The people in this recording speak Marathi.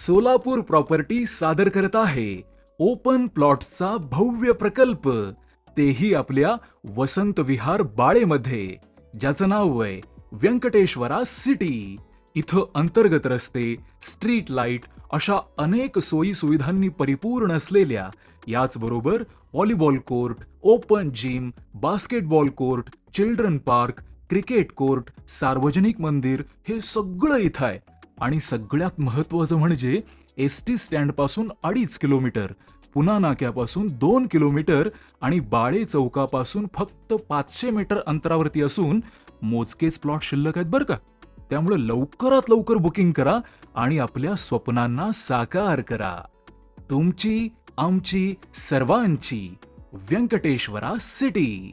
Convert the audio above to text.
सोलापूर प्रॉपर्टी सादर करत आहे ओपन प्लॉट्सचा भव्य प्रकल्प, तेही आपल्या वसंत विहार बाळेमध्ये, ज्याचं नाव आहे व्यंकटेश्वरा सिटी. इथं अंतर्गत रस्ते, स्ट्रीट लाईट अशा अनेक सोयी सुविधांनी परिपूर्ण असलेल्या, याचबरोबर volleyball court, open gym, basketball court, children park, cricket court, सार्वजनिक मंदिर हे सगळं इथं आहे. आणि सगळ्यात महत्वाचं म्हणजे एसटी स्टँड पासून 2.5 किलोमीटर, पुणा नाक्यापासून 2 किलोमीटर आणि बाळे चौकापासून फक्त 500 मीटर अंतरावरती असून मोजकेच प्लॉट शिल्लक आहेत बरं का. त्यामुळे लवकरात लवकर बुकिंग करा आणि आपल्या स्वप्नांना साकार करा. तुमची, आमची, सर्वांची व्यंकटेश्वरा सिटी.